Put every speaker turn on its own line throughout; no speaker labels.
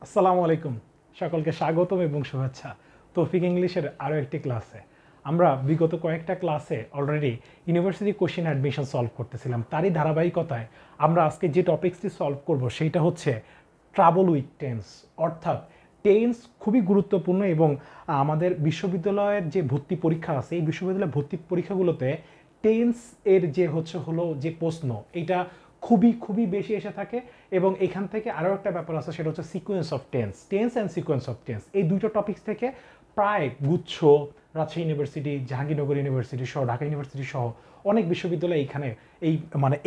আসসালামু আলাইকুম, সকলকে স্বাগতম এবং শুভেচ্ছা তৌফিক ইংলিশের আরও একটি ক্লাসে। আমরা বিগত কয়েকটা ক্লাসে already university question admission solve করতেছিলাম। তারই ধারাবাহিকতায় আমরা আজকে যে টপিক্সটি সলভ করব সেইটা হচ্ছে ট্রাবল উইথ টেন্স। অর্থাৎ টেন্স খুবই গুরুত্বপূর্ণ এবং আমাদের বিশ্ববিদ্যালয়ের যে ভর্তি পরীক্ষা আছে এই বিশ্ববিদ্যালয়ের ভর্তি পরীক্ষাগুলোতে টেন্স এর যে হলো যে প্রশ্ন এটা খুবই খুবই বেশি এসে থাকে। এবং এখান থেকে আরও একটা ব্যাপার আছে, সেটা হচ্ছে sequence of tense, tense and sequence of tense. এই দুটো টপিক্স থেকে প্রায় গুচ্ছ রাজশাহী ইউনিভার্সিটি, জাহাঙ্গীরনগর ইউনিভার্সিটি সহ, ঢাকা ইউনিভার্সিটি সহ অনেক বিশ্ববিদ্যালয় এইখানে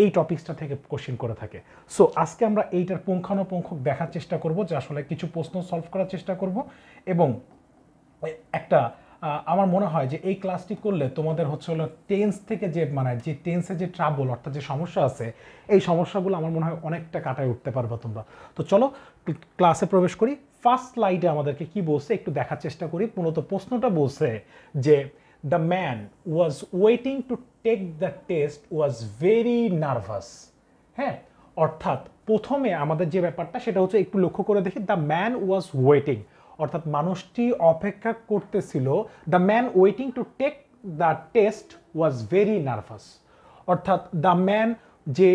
এই টপিক্সটা থেকে কোশ্চেন করে থাকে। সো আজকে আমরা এইটার পুঙ্খানুপুঙ্খ দেখার চেষ্টা করব, যে আসলে কিছু প্রশ্ন সলভ করার চেষ্টা করব এবং একটা আমার মনে হয় যে এই ক্লাসটি করলে তোমাদের হলো টেন্স থেকে যে টেন্সে যে ট্রাবল অর্থাৎ যে সমস্যা আছে এই সমস্যাগুলো আমার মনে হয় অনেকটা কাটায় উঠতে পারবে তোমরা। তো চলো ক্লাসে প্রবেশ করি। ফার্স্ট স্লাইডে আমাদেরকে কি বলছে একটু দেখার চেষ্টা করি। মূলত প্রশ্নটা বলছে যে the man was waiting to take the test was very nervous. হ্যাঁ, অর্থাৎ প্রথমে আমাদের যে ব্যাপারটা সেটা হচ্ছে একটু লক্ষ্য করে দেখি, দ্য ম্যান ওয়াজ ওয়েটিং অর্থাৎ মানুষটি অপেক্ষা করতেছিল। The man waiting to take the test was very nervous. অর্থাৎ দ্য ম্যান যে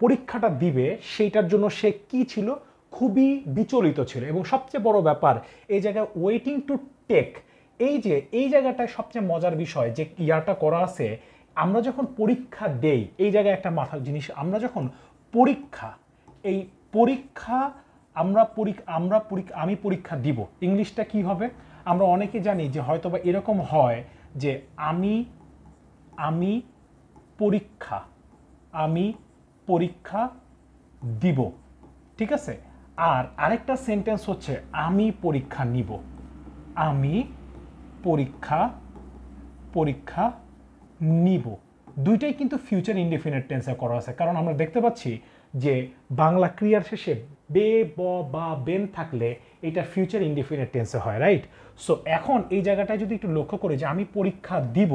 পরীক্ষাটা দিবে সেইটার জন্য সে কি ছিল, খুবই বিচলিত ছিল। এবং সবচেয়ে বড় ব্যাপার এই জায়গায় ওয়েটিং টু টেক, এই জায়গাটায় সবচেয়ে মজার বিষয় যে ইয়াটা করা আছে, আমরা যখন পরীক্ষা দেই এই জায়গায় একটা মাথার জিনিস, আমরা যখন পরীক্ষা এই পরীক্ষা আমি পরীক্ষা দিব, ইংলিশটা কি হবে আমরা অনেকে জানি যে হয়তোবা এরকম হয় যে আমি পরীক্ষা আমি পরীক্ষা দিব, ঠিক আছে। আর আরেকটা সেন্টেন্স হচ্ছে আমি পরীক্ষা নিব, আমি পরীক্ষা নিব। দুইটাই কিন্তু ফিউচার ইনডিফিনিট টেন্সে করা আছে, কারণ আমরা দেখতে পাচ্ছি যে বাংলা ক্রিয়ার শেষে বে, ব বা বেন থাকলে এটা ফিউচার ইনডিফিনিট টেন্সে হয়, রাইট। সো এখন এই জায়গাটায় যদি একটু লক্ষ্য করি যে আমি পরীক্ষা দিব,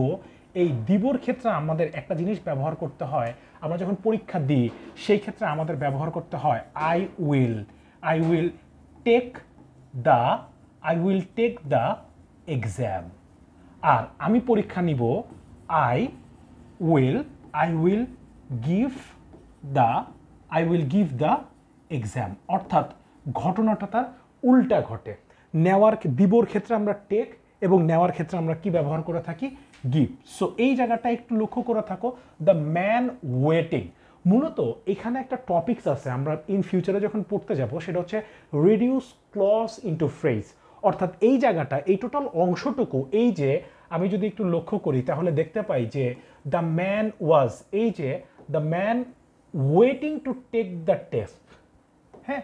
এই দিবর ক্ষেত্রে আমাদের একটা জিনিস ব্যবহার করতে হয়। আমরা যখন পরীক্ষা দিই সেই ক্ষেত্রে আমাদের ব্যবহার করতে হয় I will take the exam. আর আমি পরীক্ষা নিব I will give the exam. অর্থাৎ ঘটনাটা তার উল্টা ঘটে। দিবর ক্ষেত্রে আমরা টেক এবং নেওয়ার ক্ষেত্রে আমরা কি ব্যবহার করে থাকি, গিভ। সো এই জায়গাটা একটু লক্ষ্য করে থাকো, দ্য ম্যান ওয়েটিং। মূলত এখানে একটা টপিকস আছে আমরা ইন ফিউচারে যখন পড়তে যাব, সেটা হচ্ছে রিডিউস ক্লজ ইনটু ফ্রেজ। অর্থাৎ এই জায়গাটা এই টোটাল অংশটুকু, এই যে আমি যদি একটু লক্ষ্য করি তাহলে দেখতে পাই যে দ্য ম্যান ওয়াজ, এই যে the man waiting to take the test. হ্যাঁ,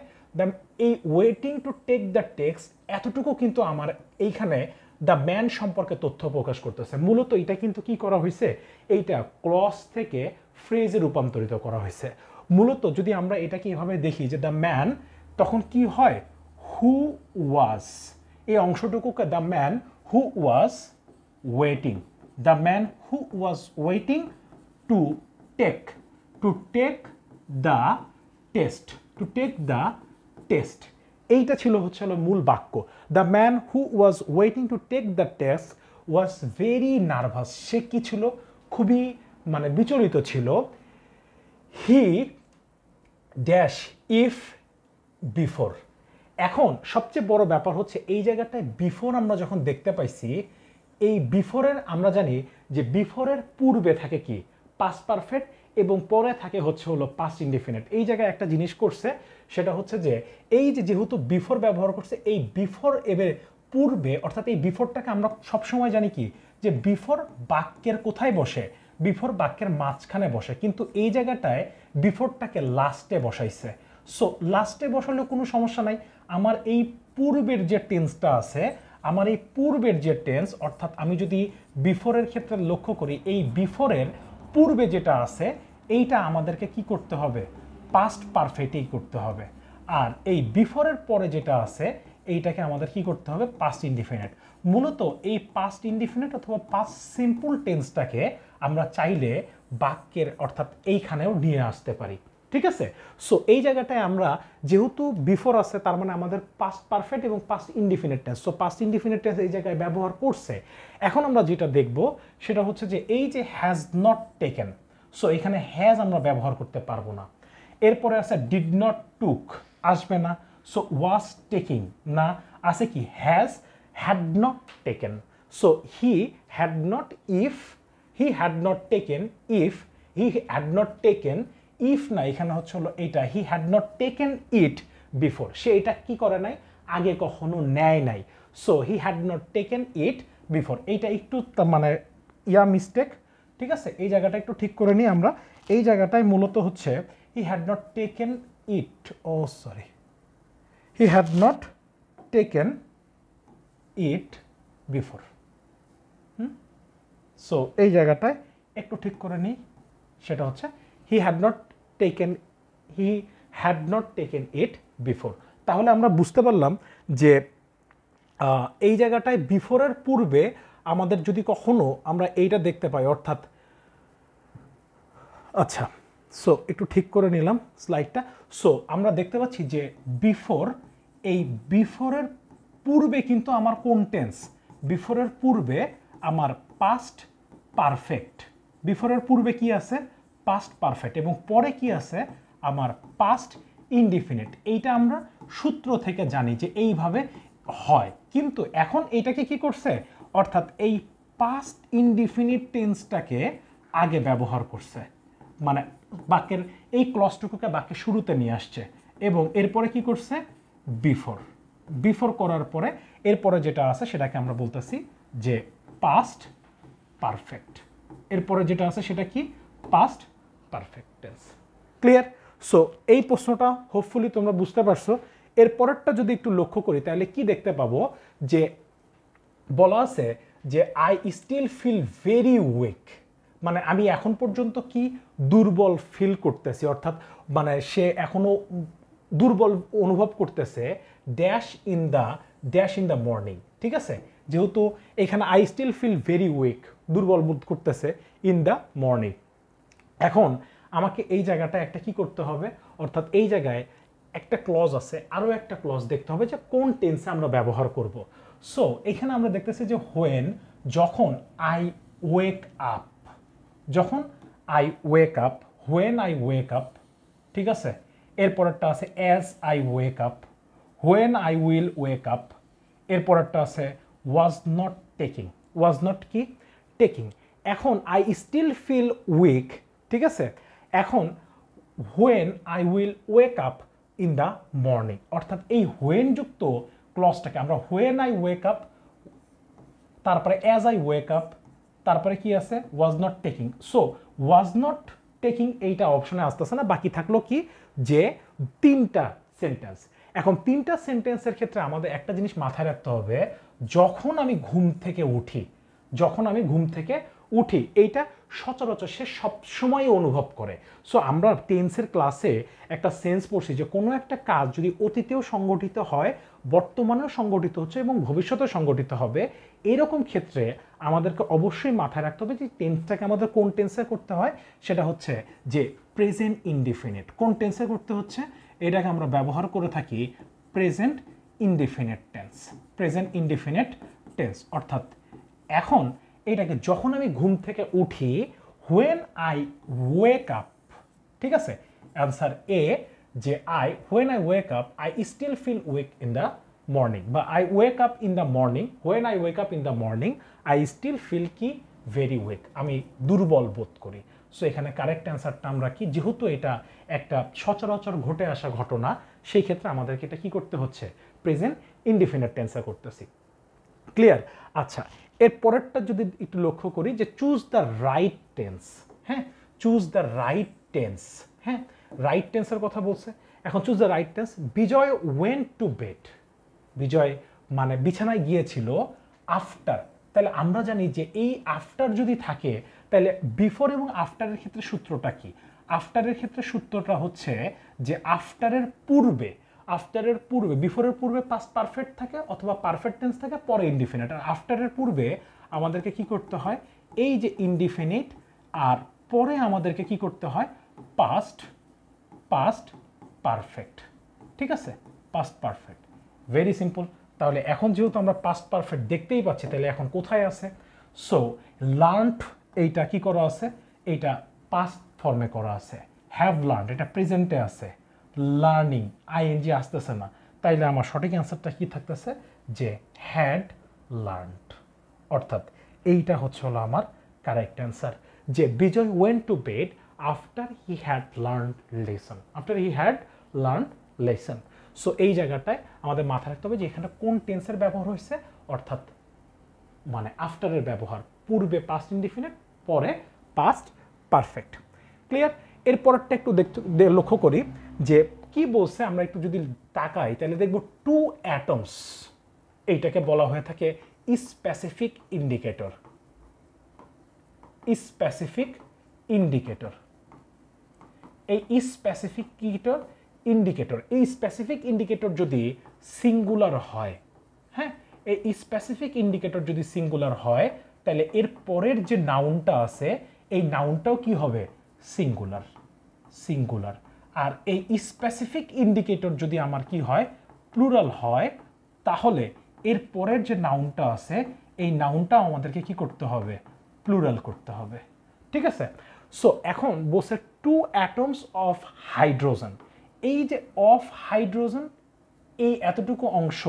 এই waiting to take the text এতটুকু কিন্তু আমার এইখানে দ্য ম্যান সম্পর্কে তথ্য প্রকাশ করতেছে। মূলত এটা কিন্তু কি করা হয়েছে, এইটা ক্লজ থেকে ফ্রেজে রূপান্তরিত করা হয়েছে। মূলত যদি আমরা এটাকে এভাবে দেখি যে দ্য ম্যান, তখন কি হয়, হু ওয়াজ, এই অংশটুকুকে the man who was waiting, the man who was waiting to take the test. এইটা ছিল মূল বাক্য। The man who was waiting to take the test was very nervous. সে কি ছিল, খুবই বিচলিত ছিল। He dash if before. এখন সবচেয়ে বড় ব্যাপার হচ্ছে এই জায়গাটায় বিফোর আমরা যখন দেখতে পাইছি, এই বিফোরের আমরা জানি যে বিফোরের পূর্বে থাকে কি, পাস্ট পারফেক্ট এবং পরে থাকে হলো পাস্ট ইনডিফিনিট। এই জায়গায় একটা জিনিস করছে, সেটা হচ্ছে যে এই যেহেতু বিফোর ব্যবহার করছে, এই বিফোর এবার পূর্বে, অর্থাৎ এই বিফোরটাকে আমরা সবসময় জানি কি যে বিফোর বাক্যের কোথায় বসে, বিফোর বাক্যের মাঝখানে বসে, কিন্তু এই জায়গাটায় বিফোরটাকে লাস্টে বসাইছে। সো লাস্টে বসালেও কোনো সমস্যা নাই। আমার এই পূর্বের যে টেন্সটা আছে, আমার এই পূর্বের যে টেন্স, অর্থাৎ আমি যদি বিফোরের ক্ষেত্রে লক্ষ্য করি, এই বিফোরের পূর্বে যেটা আছে এইটা আমাদেরকে কি করতে হবে, পাস্ট পারফেক্টই করতে হবে। আর এই বিফোরের পরে যেটা আছে এইটাকে আমাদের কি করতে হবে, পাস্ট ইনডিফিনিট। মূলত এই পাস্ট ইনডিফিনিট অথবা পাস্ট সিম্পল টেন্সটাকে আমরা চাইলে বাক্যের অর্থাৎ এইখানেও নিয়ে আসতে পারি। ঠিক আছে। সো এই জায়গাটায় আমরা যেহেতু বিফোর আছে তার মানে আমাদের পাস্ট পারফেক্ট এবং past indefinite tense, so past indefinite tense এই জায়গায় ব্যবহার করছে। এখন আমরা যেটা দেখব সেটা হচ্ছে যে এই যে হ্যাজ নট টেকেন, সো এখানে হ্যাজ আমরা ব্যবহার করতে পারবো না। এরপরে আছে ডিড নট টুক, আসবে না। সো ওয়াজ টেকিং না, আছে কি has had not taken. So he had not, if he had not taken, if he had not taken, if না এখানে হচ্ছে হলো এটা he had not taken it before, সে এটা কি করে নাই, আগে কখনো নেয় নাই। So he had not taken it before, এইটা একটু মানে মিস্টেক, ঠিক আছে। এই জায়গাটা একটু ঠিক করে নিই আমরা। এই জায়গাটায় মূলত হচ্ছে he had not taken it, oh sorry, he had not taken it before. So এই জায়গাটায় একটু ঠিক করে নিই, সেটা হচ্ছে he had not taken it before. তাহলে আমরা বুঝতে পারলাম যে এই জায়গাটায় বিফোরের পূর্বে আমাদের যদি কখনো আমরা এইটা দেখতে পাই, অর্থাৎ আচ্ছা, সো একটু ঠিক করে নিলাম স্লাইডটা। সো আমরা দেখতে পাচ্ছি যে বিফোর, এই বিফোরের পূর্বে কিন্তু আমার কোন টেন্স, বিফোরের পূর্বে আমার পাস্ট পারফেক্ট, বিফোরের পূর্বে কি আছে, পাস্ট পারফেক্ট, এবং পরে কি আছে আমার পাস্ট ইনডিফিনিট। এইটা আমরা সূত্র থেকে জানি যে এইভাবে হয়, কিন্তু এখন এইটাকে কি করছে, অর্থাৎ এই পাস্ট ইনডিফিনিট টেন্সটাকে আগে ব্যবহার করছে, মানে বাক্যের এই ক্লজটুকুকে বাক্যের শুরুতে নিয়ে আসছে, এবং এরপরে কি করছে বিফোর করার পরে এরপরে যেটা আছে সেটাকে আমরা বলতেছি যে পাস্ট পারফেক্ট। এরপরে যেটা আছে সেটা কি, past perfect tense. Clear? So এই প্রশ্নটা হোপফুলি তোমরা বুঝতে পারছো। এরপরেরটা যদি একটু লক্ষ্য করি তাহলে কি দেখতে পাবো, যে বলা আছে যে I still feel very weak, মানে আমি এখন পর্যন্ত কি দুর্বল ফিল করতেছি, অর্থাৎ মানে সে এখনো দুর্বল অনুভব করতেছে ড্যাশ ইন দ্য মর্নিং, ঠিক আছে। যেহেতু এখানে I still feel very weak, দুর্বল বোধ করতেছে ইন দ্য মর্নিং। এখন আমাকে এই জায়গাটা একটা কি করতে হবে, অর্থাৎ এই জায়গায় একটা ক্লজ আছে, আরও একটা ক্লজ দেখতে হবে যে কোন টেন্সে আমরা ব্যবহার করব। সো এখানে আমরা দেখতেছি যে হোয়েন, যখন আই ওয়েক আপ, যখন I wake up, when I wake up, ঠিক আছে। এরপরেরটা আছে as I wake up, when I will wake up. এরপরেরটা আছে was not taking, was not কি টেকিং। এখন আই স্টিল ফিল উইক, ঠিক আছে। এখন when I will wake up in the morning, অর্থাৎ এই হোয়েন যুক্ত ক্লজটাকে আমরা হোয়েন আই ওয়েক আপ, তারপরে অ্যাজ আই ওয়েক আপ, তারপরে কি আছে was not taking. So was not taking এইটা অপশনে আসতেছে না, বাকি থাকলো কি যে তিনটা সেন্টেন্স। এখন তিনটা সেন্টেন্সের ক্ষেত্রে আমাদের একটা জিনিস মাথায় রাখতে হবে, যখন আমি ঘুম থেকে উঠি, যখন আমি ঘুম থেকে উঠি, এইটা সচরাচর সে সবসময় অনুভব করে। সো আমরা টেন্সের ক্লাসে একটা সেন্স পড়ছি যে কোনো একটা কাজ যদি অতীতেও সংগঠিত হয়, বর্তমানেও সংগঠিত হচ্ছে এবং ভবিষ্যতেও সংগঠিত হবে, এরকম ক্ষেত্রে আমাদেরকে অবশ্যই মাথায় রাখতে হবে যে টেন্সটাকে আমাদের কোন টেন্সে করতে হয়, সেটা হচ্ছে যে প্রেজেন্ট ইনডিফিনিট। কোন টেন্সে করতে হচ্ছে, এটাকে আমরা ব্যবহার করে থাকি present indefinite tense, present indefinite tense. অর্থাৎ এখন এটাকে যখন আমি ঘুম থেকে উঠি, হোয়েন আই ওয়েক আপ, ঠিক আছে। অ্যান্সার এ, যে when I wake up I still feel weak in the morning, বা I wake up in the morning, when I wake up in the morning I still feel কি very weak, আমি দুর্বল বোধ করি। So এখানে correct অ্যান্সারটা আমরা কি, যেহেতু এটা একটা সচরাচর ঘটে আসা ঘটনা, সেই ক্ষেত্রে আমাদেরকে এটা কি করতে হচ্ছে, প্রেজেন্ট ইনডিফিনিট টেন্সে করতেছি। ক্লিয়ার? আচ্ছা, এর পরেরটা যদি একটু লক্ষ্য করি যে চুজ দ্য রাইট টেন্স। হ্যাঁ, চুজ দ্য রাইট টেন্স। হ্যাঁ, রাইট টেন্সের কথা বলছে। এখন choose the right tense. Bijoy went to bed, Bijoy মানে বিছানায় গিয়েছিল আফটার। তাহলে আমরা জানি যে এই আফটার যদি থাকে তাহলে বিফোর এবং আফটারের ক্ষেত্রে সূত্রটা কি, আফটারের ক্ষেত্রে সূত্রটা হচ্ছে যে আফটারের পূর্বে, আফটারের পূর্বে, বিফোরের পূর্বে পাস্ট পারফেক্ট থাকে অথবা পারফেক্ট টেন্স থাকে, পরে ইনডিফিনিট। আর আফটারের পূর্বে আমাদেরকে কি করতে হয়, এই যে ইনডিফিনিট, আর পরে আমাদেরকে কি করতে হয়, পাস্ট পাস্ট পারফেক্ট। ঠিক আছে, পাস্ট পারফেক্ট, ভেরি সিম্পল। তাহলে এখন যেহেতু আমরা পাস্ট পারফেক্ট দেখতেই পাচ্ছি, তাহলে এখন কোথায় আছে? সো লার্নড, এইটা কি করা আছে? এইটা পাস্ট ফর্মে করা আছে। হ্যাভ লার্নড, এটা প্রেজেন্টে আছে। লার্নিং, আইএনজি আসতেছে না, তাইলে আমার সঠিক অ্যান্সারটা কি থাকতেছে? যে হ্যাড লার্নড। অর্থাৎ এইটা হচ্ছে হলো আমার কারেক্ট অ্যান্সার, যে Bijoy went to bed after he had learned lesson. After he had learned lesson. So এই জায়গাটায় আমাদের মাথায় রাখতে হবে যে এখানে কোন টেন্সের ব্যবহার হয়েছে, অর্থাৎ মানে আফটারের ব্যবহার, পূর্বে পাস্ট ইনডিফিনিট, পরে পাস্ট পারফেক্ট। ক্লিয়ার? এরপরটা একটু লক্ষ্য করি যে কি বলছে, আমরা একটু যদি তাকাই তাহলে দেখব টু অ্যাটমস, এইটাকে বলা হয়ে থাকে স্পেসিফিক ইন্ডিকেটর। স্পেসিফিক ইন্ডিকেটর, এই স্পেসিফিক ইন্ডিকেটর, এই স্পেসিফিক ইন্ডিকেটর যদি সিঙ্গুলার হয়, হ্যাঁ, এই স্পেসিফিক ইন্ডিকেটর যদি সিঙ্গুলার হয়, তাহলে এর পরের যে নাউনটা আছে এই নাউনটাও কি হবে? সিঙ্গুলার। সিঙ্গুলার। আর এই স্পেসিফিক ইন্ডিকেটর যদি আমার কি হয়? প্লুরাল হয়, তাহলে এর পরের যে নাউনটা আছে এই নাউনটাও আমাদেরকে কি করতে হবে? প্লুরাল করতে হবে। ঠিক আছে? সো এখন বলছে টু অ্যাটমস অফ হাইড্রোজেন। এই যে অফ হাইড্রোজেন, এই এতটুকু অংশ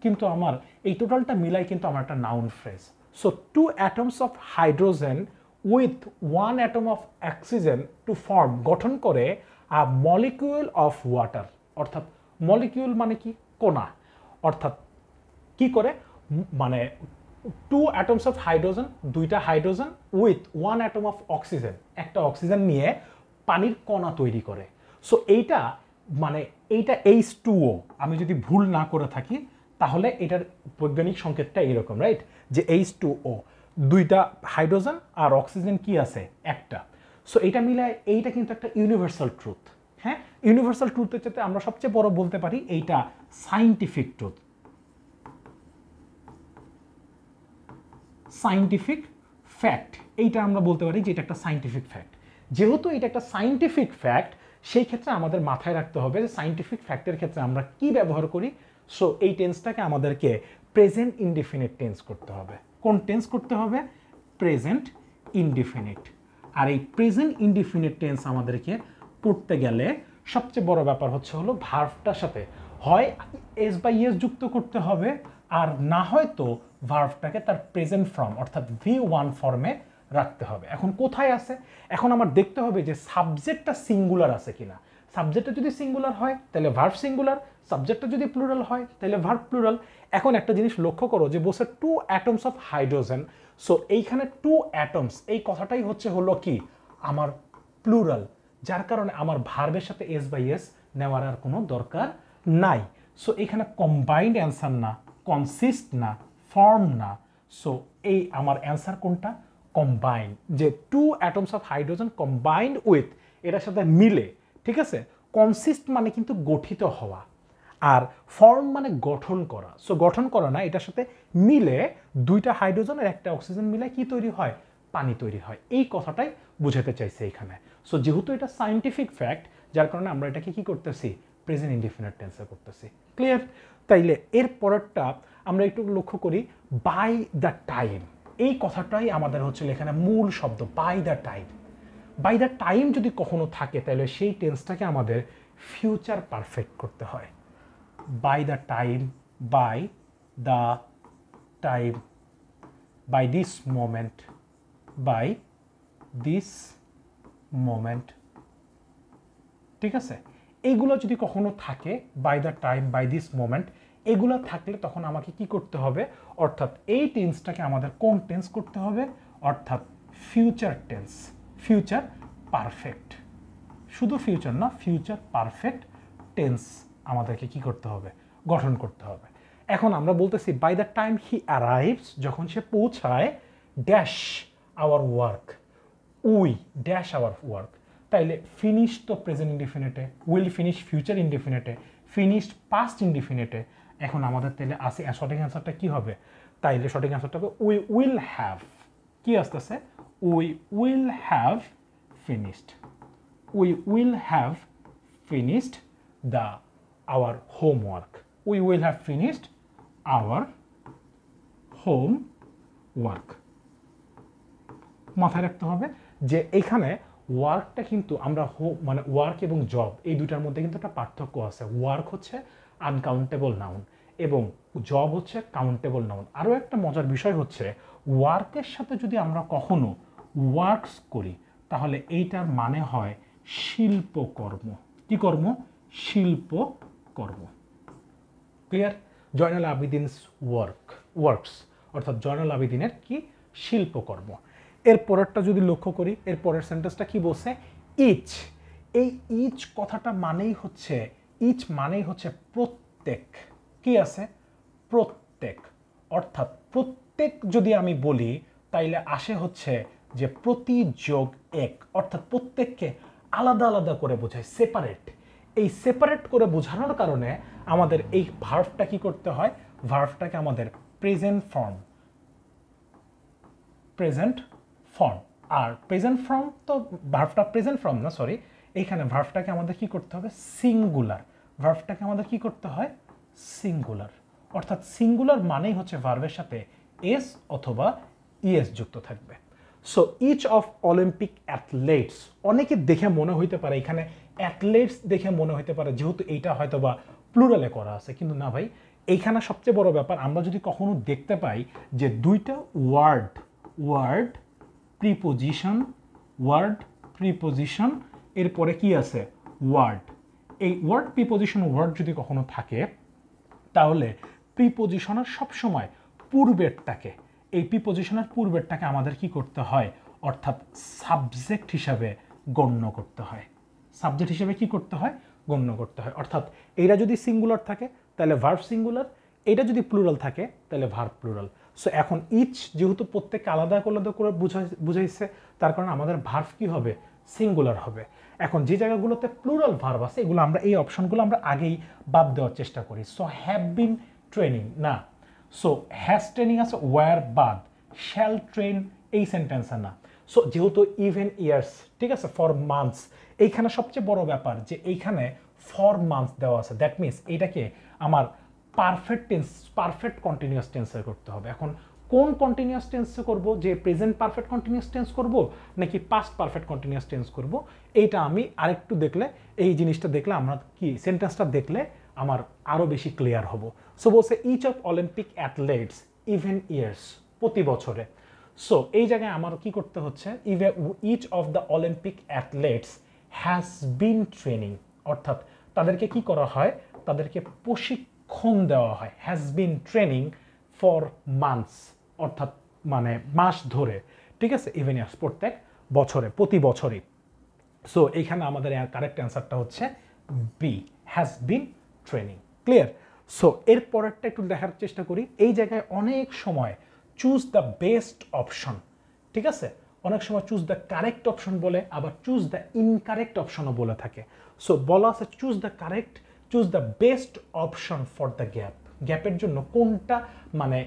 কিন্তু আমার এই টোটালটা মিলাই কিন্তু আমার একটা noun phrase. So two atoms of hydrogen with one atom of oxygen to form, গঠন করে আ মলিকিউল অফ ওয়াটার। অর্থাৎ মলিকিউল মানে কি? কণা। অর্থাৎ কি করে? মানে টু অ্যাটমস অফ হাইড্রোজেন, দুইটা hydrogen with one atom of oxygen, একটা অক্সিজেন নিয়ে পানির কণা তৈরি করে। সো এইটা মানে এইটা H2O, আমি যদি ভুল না করে থাকি তাহলে এটার বৈজ্ঞানিক সংকেতটা এরকম, রাইট? যে H2O, দুইটা হাইড্রোজেন আর অক্সিজেন কি আছে? একটা। সো এটা মিলায় এইটা কিন্তু একটা ইউনিভার্সাল ট্রুথ। হ্যাঁ, ইউনিভার্সাল ট্রুথের চাইতে আমরা সবচেয়ে বড় বলতে পারি এইটা সায়েন্টিফিক ট্রুথ। সায়েন্টিফিক ফ্যাক্ট, এইটা আমরা বলতে পারি যে এটা একটা সায়েন্টিফিক ফ্যাক্ট। যেহেতু এটা একটা সায়েন্টিফিক ফ্যাক্ট, সেই ক্ষেত্রে আমাদের মাথায় রাখতে হবে যে সায়েন্টিফিক ফ্যাক্টের ক্ষেত্রে আমরা কি ব্যবহার করি। সো এই টেন্সটাকে আমাদেরকে প্রেজেন্ট ইনডিফিনিট টেন্স করতে হবে। কোন টেন্স করতে হবে? Present indefinite. আর এই প্রেজেন্ট ইনডিফিনিট টেন্স আমাদেরকে পড়তে গেলে সবচেয়ে বড় ব্যাপার হচ্ছে হলো ভার্বটার সাথে হয় এস বাই এস যুক্ত করতে হবে, আর না হয়তো ভার্বটাকে তার প্রেজেন্ট ফর্ম অর্থাৎ V1 ফর্মে রাখতে হবে। এখন কোথায় আছে? এখন আমার দেখতে হবে যে সাবজেক্টটা সিঙ্গুলার আছে কিনা। সাবজেক্টটা যদি সিঙ্গুলার হয় তাহলে ভার্ব সিঙ্গুলার, সাবজেক্টটা যদি প্লুরাল হয় তাহলে ভার্ব প্লুরাল। এখন একটা জিনিস লক্ষ্য করো যে বসে two atoms of hydrogen. So এইখানে টু অ্যাটমস, এই কথাটাই হচ্ছে হলো কি আমার প্লুরাল, যার কারণে আমার ভার্বের সাথে এস বাই এস নেওয়ার আর কোনো দরকার নাই। সো এখানে কম্বাইন্ড অ্যান্সার না, কনসিস্ট না, ফর্ম না। সো এই আমার অ্যান্সার কোনটা? কম্বাইন্ড, যে two atoms of hydrogen combined with, এটার সাথে মিলে। ঠিক আছে? কনসিস্ট মানে কিন্তু গঠিত হওয়া, আর ফর্ম মানে গঠন করা। সো গঠন করা না, এটার সাথে মিলে দুইটা হাইড্রোজেন আর একটা অক্সিজেন মিলে কি তৈরি হয়? পানি তৈরি হয়। এই কথাটাই বুঝাতে চাইছে এখানে। সো যেহেতু এটা সায়েন্টিফিক ফ্যাক্ট, যার কারণে আমরা এটাকে কি করতেছি? প্রেজেন্ট ইনডিফিনিট টেন্সে করতেছি। ক্লিয়ার? তাইলে এর পরেরটা আমরা একটু লক্ষ্য করি, বাই দ্য টাইম। এই কথাটাই আমাদের হচ্ছে এখানে মূল শব্দ, by the time. By the time যদি কখনো থাকে তাহলে সেই টেন্সটাকে আমাদের ফিউচার পারফেক্ট করতে হয়। By the time, by the time, by this moment, by this moment. ঠিক আছে? এইগুলো যদি কখনো থাকে, by the time, by this moment, এগুলো থাকলে তখন আমাকে কি করতে হবে? অর্থাৎ এই টেন্সটাকে আমাদের কোন টেন্স করতে হবে? অর্থাৎ ফিউচার টেন্স, ফিউচার পারফেক্ট। শুধু ফিউচার না, ফিউচার পারফেক্ট টেন্স আমাদেরকে কি করতে হবে? গঠন করতে হবে। এখন আমরা বলতেছি by the time he arrives, যখন সে পৌঁছায়, dash our work, we dash our work. তাইলে ফিনিশ তো প্রেজেন্ট ইনডিফিনিটে, উইল ফিনিশ ফিউচার ইনডিফিনিটে, ফিনিশড পাস্ট ইনডিফিনিটে। এখন আমাদের তাহলে আসে সঠিক অ্যান্সারটা কি হবে? তাইলে সঠিক অ্যান্সারটা হবে উই উইল হ্যাভ, কি আসতেছে? We will have finished, we will have finished the our homework. We will have finished our homework. মাথায় রাখতে হবে যে এখানে ওয়ার্কটা কিন্তু আমরা মানে ওয়ার্ক এবং জব এই দুটার মধ্যে কিন্তু একটা পার্থক্য আছে। ওয়ার্ক হচ্ছে আনকাউন্টেবল নাউন এবং জব হচ্ছে কাউন্টেবল নাউন। আরও একটা মজার বিষয় হচ্ছে ওয়ার্কের সাথে যদি আমরা কখনো ওয়ার্কস করি তাহলে এইটার মানে হয় শিল্পকর্ম। কি কর্ম? শিল্পকর্ম। ক্লিয়ার? জয়নাল আবেদিনস ওয়ার্কস অর্থাৎ জয়নাল আবেদিনের কি? শিল্পকর্ম। এর পরেরটা যদি লক্ষ্য করি, এর পরের সেন্টেন্সটা কি বলছে? ইচ। এই ইচ কথাটা মানেই হচ্ছে প্রত্যেক। কি আছে? প্রত্যেক। অর্থাৎ প্রত্যেক যদি আমি বলি তাইলে আসে হচ্ছে যে প্রতি যোগ এক, অর্থাৎ প্রত্যেককে আলাদা আলাদা করে বোঝায়, সেপারেট। এই সেপারেট করে বোঝানোর কারণে আমাদের এই ভার্বটা কি করতে হয়? ভার্বটাকে আমাদের প্রেজেন্ট ফর্ম আর প্রেজেন্ট ফর্ম তো ভার্বটা প্রেজেন্ট ফর্ম না, সরি, এইখানে ভার্বটাকে আমাদের কি করতে হবে? সিঙ্গুলার। ভার্বটাকে আমাদের কি করতে হয়? সিঙ্গুলার। অর্থাৎ সিঙ্গুলার মানেই হচ্ছে ভার্বের সাথে এস অথবা ইএস যুক্ত থাকবে। So each of Olympic athletes, অনেকে দেখে মনে হইতে পারে এখানে অ্যাথলেটস দেখে মনে হইতে পারে যেহেতু এইটা হয়তো বা প্লুরালে করা আছে, কিন্তু না ভাই, এইখানে সবচেয়ে বড় ব্যাপার আমরা যদি কখনো দেখতে পাই যে দুইটা ওয়ার্ড প্রিপোজিশন এরপরে কি আছে? ওয়ার্ড। এই ওয়ার্ড প্রিপোজিশন ওয়ার্ড যদি কখনো থাকে তাহলে প্রিপোজিশনের সবসময় পূর্বেরটাকে আমাদের কি করতে হয়? অর্থাৎ সাবজেক্ট হিসাবে গণ্য করতে হয়। গণ্য করতে হয়। অর্থাৎ এইটা যদি সিঙ্গুলার থাকে তাহলে ভার্ব সিঙ্গুলার, এটা যদি প্লুরাল থাকে তাহলে ভার্ব প্লুরাল। সো এখন ইচ যেহেতু প্রত্যেককে আলাদা আলাদা করে বুঝাইছে, তার কারণে আমাদের ভার্ব কি হবে? সিঙ্গুলার হবে। এখন যে জায়গাগুলোতে প্লুরাল ভার্ব আছে এগুলো আমরা এই অপশনগুলো আমরা আগেই বাদ দেওয়ার চেষ্টা করি। সো হ্যাভ বিন ট্রেনিং না, সো হ্যাজ ট্রেনিং আছে, ওয়্যার বাদ, শ্যাল ট্রেন এই সেন্টেন্সে না। সো যেহেতু ইভেন ইয়ার্স, ঠিক আছে, ফর মান্থস, এইখানে সবচেয়ে বড় ব্যাপার যে এইখানে ফর মান্থস দেওয়া আছে, দ্যাট মিনস এইটাকে আমার পারফেক্ট কন্টিনিউয়াস টেন্সে করতে হবে। এখন কোন কন্টিনিউয়াস টেন্সে করব? যে প্রেজেন্ট পারফেক্ট কন্টিনিউয়াস টেন্স করব নাকি পাস্ট পারফেক্ট কন্টিনিউয়াস টেন্স করব? এইটা আমি আরেকটু দেখলে, এই জিনিসটা দেখলে আমরা কি সেন্টেন্সটা দেখলে আমার আরও বেশি ক্লিয়ার হব। সো বলছে each of Olympic athletes even years, প্রতি বছরে। সো এই জায়গায় আমার কি করতে হচ্ছে? Each of the Olympic athletes has been training, অর্থাৎ তাদেরকে কি করা হয়? তাদেরকে প্রশিক্ষণ দেওয়া হয়। Has been training for months, অর্থাৎ মানে মাস ধরে, ঠিক আছে, ইভেন ইয়ার্স প্রত্যেক বছরে, প্রতি বছরই। সো এইখানে আমাদের কারেক্ট অ্যান্সারটা হচ্ছে B, has been training. Clear? So এর পরেরটা একটু দেখার চেষ্টা করি। এই জায়গায় অনেক সময় চুজ দ্য বেস্ট অপশন, ঠিক আছে, অনেক সময় চুজ দ্য কারেক্ট অপশন বলে, আবার চুজ দ্য ইনকারেক্ট অপশনও বলে থাকে। সো বলা আছে choose the best option for the গ্যাপের জন্য কোনটা মানে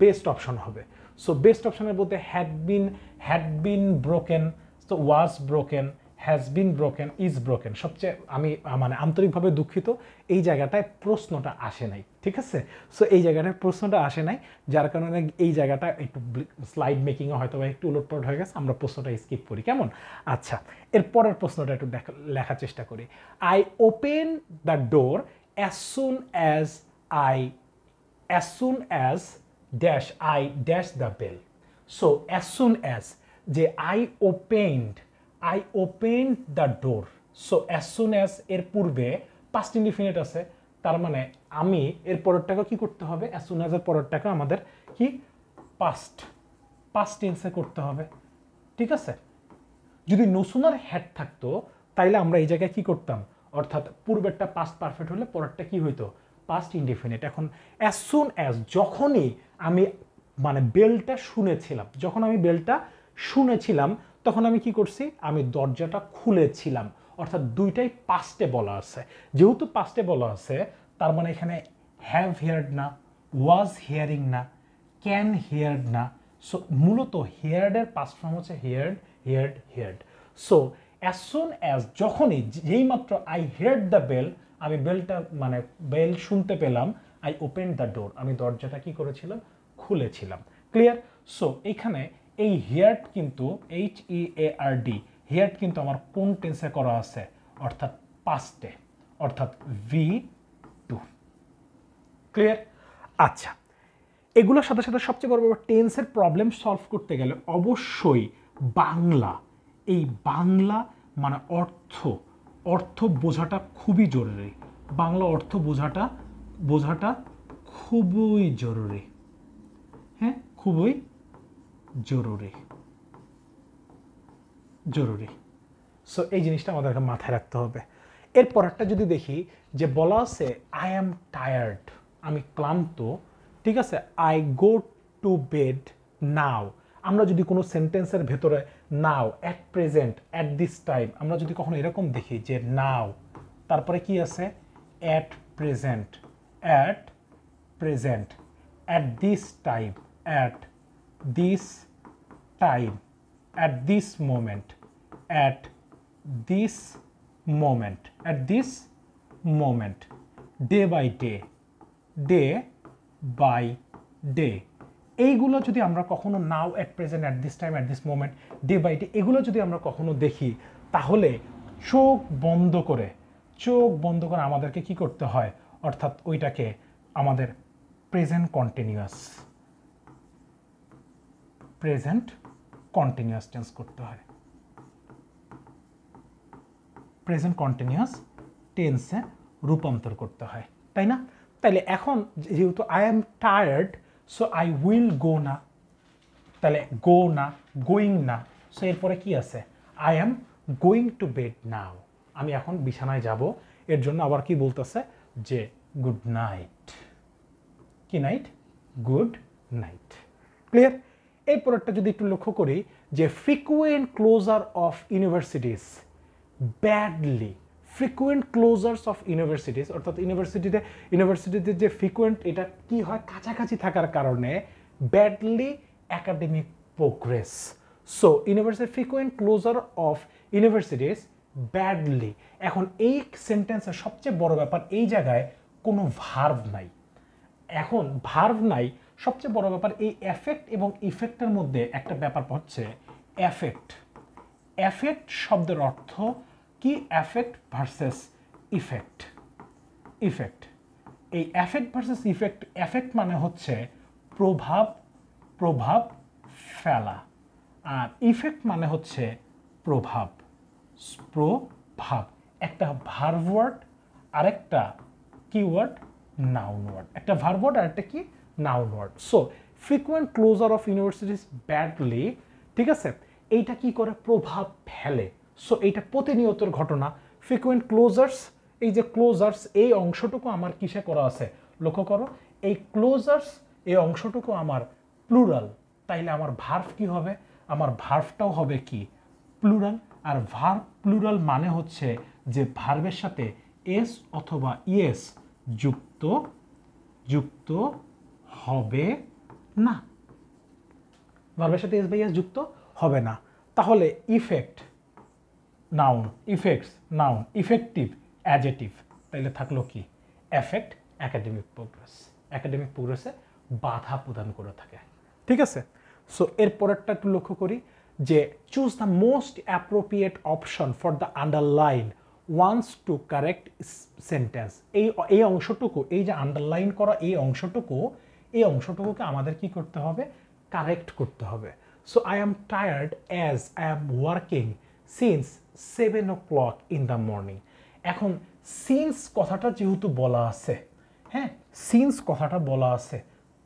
বেস্ট অপশন হবে। সো বেস্ট অপশনের বলতে had been broken, so was broken, has been broken, is broken. সবচেয়ে আমি মানে আন্তরিকভাবে দুঃখিত, এই জায়গাটায় প্রশ্নটা আসে নাই, ঠিক আছে। সো এই জায়গাটায় প্রশ্নটা আসে নাই, যার কারণে এই জায়গাটা একটু স্লাইড মেকিংয়ে হয়তো বা একটু উলটপালট হয়ে গেছে, আমরা প্রশ্নটা স্কিপ করি, কেমন? আচ্ছা, এর পরের প্রশ্নটা একটু লেখার চেষ্টা করি। I open the door as soon as dash I dash the bell. So as soon as, যে I opened the door. So as soon as এর পূর্বে পাস্ট ইনডিফিনিট আছে, তার মানে আমি এর পরেরটাকে কি করতে হবে? অ্যাজ সুন অ্যাজ এর পরেরটাকে আমাদের কি পাস্ট টেন্সে করতে হবে, ঠিক আছে। যদি নো সুনার হ্যাড থাকতো তাইলে আমরা এই জায়গায় কি করতাম? অর্থাৎ পূর্বেরটা পাস্ট পারফেক্ট হলে পরেরটা কি হইতো? Past indefinite. এখন অ্যাজ সুন অ্যাজ, যখনই আমি মানে বেলটা শুনেছিলাম তখন আমি কি করছি? আমি দরজাটা খুলেছিলাম। অর্থাৎ দুইটাই পাস্টে বলা আছে। যেহেতু পাস্টে বলা আছে তার মানে এখানে হ্যাভ হিয়ার্ড না, ওয়াজ হিয়ারিং না, ক্যান হিয়ার্ড না। সো মূলত হিয়ার্ডের পাস্ট ফর্ম হচ্ছে heard. So as soon as যখনই যেই মাত্র আই হিয়ার্ড দ্য বেল, আমি বেলটা মানে বেল শুনতে পেলাম, আই ওপেন দ্য ডোর, আমি দরজাটা কি করেছিলাম, খুলেছিলাম। ক্লিয়ার? সো এখানে এই হিয়ার্ড কিন্তু HEARD, হিয়ার্ড কিন্তু আমার কোন টেন্সে করা আছে, অর্থাৎ পাস্টে, অর্থাৎ V2। ক্লিয়ার? আচ্ছা, এগুলোর সাথে সাথে সবচেয়ে বড় ব্যাপার, টেন্সের প্রবলেম সলভ করতে গেলে অবশ্যই বাংলা, এই বাংলা মানে অর্থ বোঝাটা খুবই জরুরি। বাংলা অর্থ বোঝাটা খুবই জরুরি। হ্যাঁ, খুবই জরুরি। সো এই জিনিসটা আমাদেরকে মাথায় রাখতে হবে। এরপর একটা যদি দেখি যে বলা আছে আই অ্যাম টায়ার্ড, আমি ক্লান্ত, ঠিক আছে, I go to bed now. আমরা যদি কোনো সেন্টেন্সের ভেতরে now, at present, at this time, আমরা যদি কখনো এরকম দেখি যে নাও তারপরে কি আছে, at present, at this time, at this time, at this moment, at this moment, day by day, এইগুলো যদি আমরা কখনো now, at present, at this time, at this moment, day by day, এগুলো যদি আমরা কখনো দেখি, তাহলে চোখ বন্ধ করে আমাদেরকে কি করতে হয়, অর্থাৎ ওইটাকে আমাদের প্রেজেন্ট কন্টিনিউয়াস টেন্স করতে হয়, প্রেজেন্ট কন্টিনিউয়াস টেন্সে রূপান্তর করতে হয়, তাই না? তাইলে এখন যেহেতু I am tired, so I will go না, তাহলে গো না, গোয়িং না, সো এরপরে কি আছে, I am going to bed নাও, আমি এখন বিছানায় যাব। এর জন্য আবার কি বলতেছে যে গুড নাইট, কি নাইট, গুড নাইট। ক্লিয়ার? এরপরটা যদি একটু লক্ষ্য করি যে frequent closure of universities badly, frequent closures of universities, অর্থাৎ ইউনিভার্সিটিতে যে ফ্রিকুয়েন্ট, এটা কি হয়, কাছাকাছি থাকার কারণে badly academic progress. So university frequent closure of universities badly. এখন এই সেন্টেন্সের সবচেয়ে বড় ব্যাপার, এই জায়গায় কোনো ভার্ব নাই। এখন ভার্ব নাই, সবচেয়ে বড় ব্যাপার এই এফেক্ট এবং ইফেক্টের মধ্যে একটা ব্যাপার হচ্ছে এফেক্ট। এফেক্ট শব্দের অর্থ কি, এফেক্ট ভার্সেস ইফেক্ট। এই এফেক্ট ভার্সেস ইফেক্ট, এফেক্ট মানে হচ্ছে প্রভাব ফেলা, আর ইফেক্ট মানে হচ্ছে প্রভাব। একটা ভার্ব ওয়ার্ড আর একটা কি ওয়ার্ড, নাউন ওয়ার্ড। একটা ভার্ব ওয়ার্ড আর একটা কি, noun word. So frequent closure of universities badly, ঠিক আছে, এইটা কি করে, প্রভাব ফেলে। সো এইটা প্রতিনিয়তের ঘটনা। ফ্রিকুয়েন্ট ক্লোজার্স, এই যে ক্লোজার্স, এই অংশটুকু আমার কিসে করা আছে, লক্ষ্য করো, এই ক্লোজার্স এই অংশটুকু আমার প্লুরাল, তাইলে আমার ভার্ব কি হবে, আমার ভার্বটাও হবে কি, প্লুরাল। আর ভার্ব প্লুরাল মানে হচ্ছে যে ভার্বের সাথে এস অথবা ইএস যুক্ত হবে না, ভার্বের সাথে এস বা ইএস যুক্ত হবে না। তাহলে effect noun, effects noun, effective adjective, তাইলে থাকলো কি, এফেক্ট একাডেমিক প্রোগ্রেসে বাধা প্রদান করে থাকে, ঠিক আছে। সো এর পরেরটা একটু লক্ষ্য করি যে choose the most appropriate option for the underline ones to correct sentence. এই অংশটুকু, এই যে আন্ডারলাইন করা এই অংশটুকুকে আমাদের কি করতে হবে, কারেক্ট করতে হবে। So I am tired as I am working since 7 o'clock in the morning. এখন সিন্স কথাটা যেহেতু বলা আছে, হ্যাঁ, সিন্স কথাটা বলা আছে,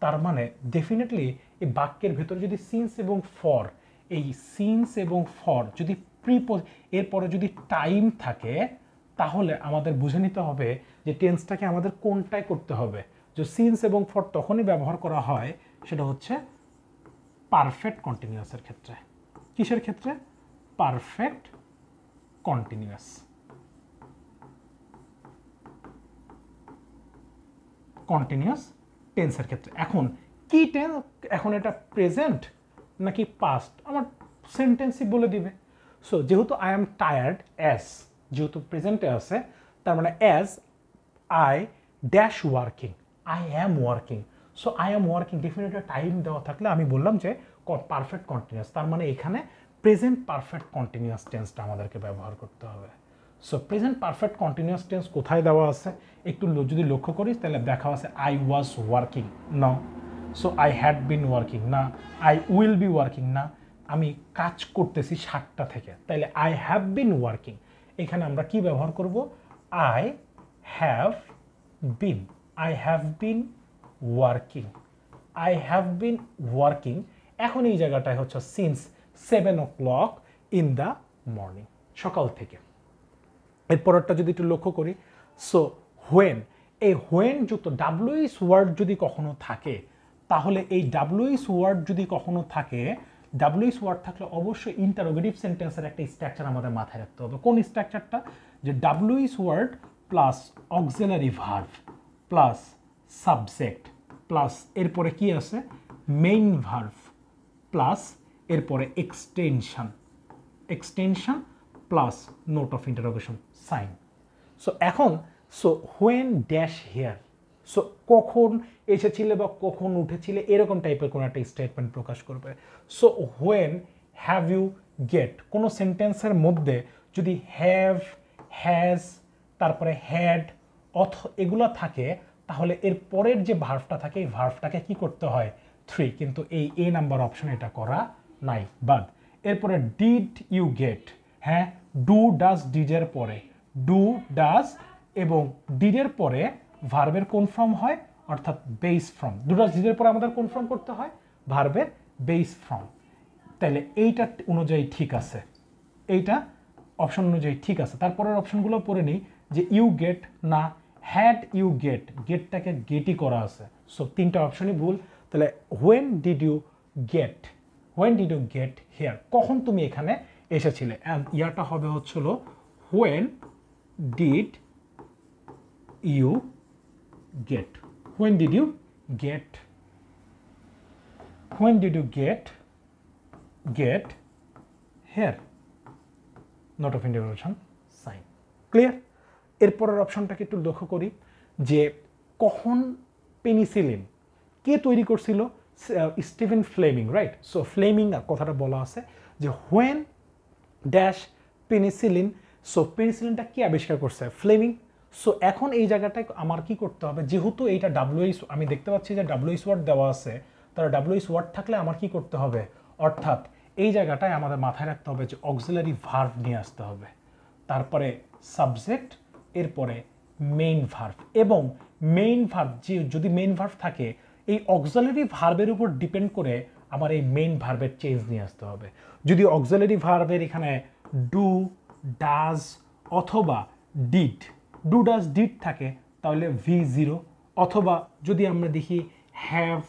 তার মানে ডেফিনেটলি এই বাক্যের ভেতরে যদি সিন্স এবং ফর, এই সিন্স এবং ফর যদি এরপরে যদি টাইম থাকে, তাহলে আমাদের বুঝে নিতে হবে যে টেন্সটাকে আমাদের কোনটায় করতে হবে। যে সিন্স এবং ফর তখনই ব্যবহার করা হয়, সেটা হচ্ছে পারফেক্ট কন্টিনিউয়াসের ক্ষেত্রে। কিসের ক্ষেত্রে, পারফেক্ট কন্টিনিউয়াস টেন্সের ক্ষেত্রে। এখন কি টেন্স, এখন এটা প্রেজেন্ট নাকি পাস্ট, আমার সেন্টেন্সই বলে দিবে। সো যেহেতু আই এম টায়ার্ড অ্যাজ, যেহেতু প্রেজেন্টে আছে, তার মানে as I dash working, I am working. So I am working definitely time দেওয়া থাকলে আমি বললাম যে পারফেক্ট কন্টিনিউয়াস, তার মানে এখানে প্রেজেন্ট পারফেক্ট কন্টিনিউয়াস টেন্সটা আমাদেরকে ব্যবহার করতে হবে। So present perfect continuous tense কোথায় দেওয়া আছে একটু যদি লক্ষ্য করিস তাহলে দেখা আছে আই ওয়াজ ওয়ার্কিং না, so I had been working না, আই উইল বি ওয়ার্কিং না, আমি কাজ করতেছি 7টা থেকে, তাইলে আই হ্যাভ বিন ওয়ার্কিং। এখানে আমরা কি ব্যবহার করব, I have been, I have been working, I have been working. এখন এই জায়গাটায় হচ্ছে since 7 o'clock in the morning, সকাল থেকে। এরপরটা যদি একটু লক্ষ্য করি, সো হোয়েন, এই হোয়েন যুক্ত ডাব্লিউএস ওয়ার্ড যদি কখনো থাকে, তাহলে এই ডাব্লিউএস ওয়ার্ড যদি কখনো থাকে, ডাব্লিউএস ওয়ার্ড থাকলে অবশ্যই ইন্টারোগেটিভ সেন্টেন্সের একটা স্ট্রাকচার আমাদের মাথায় রাখতে হবে। কোন স্ট্রাকচারটা, যে WH word plus auxiliary verb plus subject plus এরপরে কি আছে মেইন ভার্ব প্লাস এরপরে extension, extension plus note of interrogation sign. So এখন so when dash here, so কখন এসেছিলে বা কখন উঠেছিলে এরকম টাইপের কোনো একটা স্টেটমেন্ট প্রকাশ করবে। So when have you get, কোনো সেন্টেন্সের মধ্যে যদি হ্যাভ, হ্যাজ, তারপরে হ্যাড এগুলো থাকে, তাহলে এর পরের যে ভার্বটা থাকে এই ভার্বটাকে কি করতে হয় 3, কিন্তু এই এ নাম্বার অপশন এটা করা নাই, বাদ। এরপরে ডিড ইউ গেট, হ্যাঁ ডু ডাজ ডিডের পরে, ডু ডাজ এবং ডিডের পরে ভার্বের কোন ফর্ম হয়, অর্থাৎ বেস ফর্ম। ডু ডাজ ডিডের পরে আমাদের কোন ফর্ম করতে হয়, ভার্বের বেস ফর্ম। তাহলে এইটা অনুযায়ী ঠিক আছে, এইটা অপশন অনুযায়ী ঠিক আছে। তারপরের অপশনগুলো পড়ে নিই, যে ইউ গেট না, হ্যাড ইউ গেট, গেটটাকে গেটই করা আছে, সো 3টা অপশনই ভুল। তাহলে when did you get, when did you get here, কখন তুমি এখানে এসেছিলে, অ্যান্ড ইয়ারটা হবে হচ্ছিল when did you get, when did you get, when did you get get here, note of interrogation sign. Clear? এরপরের অপশনটাকে একটু লক্ষ্য করি, যে কখন পেনিসিলিন কে তৈরি করছিল, Steven Fleming, right? So Fleming আর কথাটা বলা আছে যে হোয়েন ড্যাশ পেনিসিলিন, সো পেনিসিলিনটা কে আবিষ্কার করছে, ফ্লেমিং। সো এখন এই জায়গাটায় আমার কি করতে হবে, যেহেতু এইটা ডাব্লিউএস, আমি দেখতে পাচ্ছি যে ডাব্লিউএস ওয়ার্ড দেওয়া আছে, তাহলে ডাব্লিউএস ওয়ার্ড থাকলে আমার কি করতে হবে, অর্থাৎ এই জায়গাটায় আমাদের মাথায় রাখতে হবে যে অক্সিলারি ভার্ব নিয়ে আসতে হবে, তারপরে সাবজেক্ট, এরপরে মেইন ভার্ব, এবং মেইন ভার্ব যে যদি মেইন ভার্ব থাকে এই অক্সিলারি ভার্বের উপর ডিপেন্ড করে আমার এই মেইন ভার্বের চেঞ্জ নিয়ে আসতে হবে। যদি অক্সিলারি ভার্বের এখানে ডু, ডাজ অথবা ডিড, ডু ডাজ ডিড থাকে তাহলে V0, অথবা যদি আমরা দেখি হ্যাভ,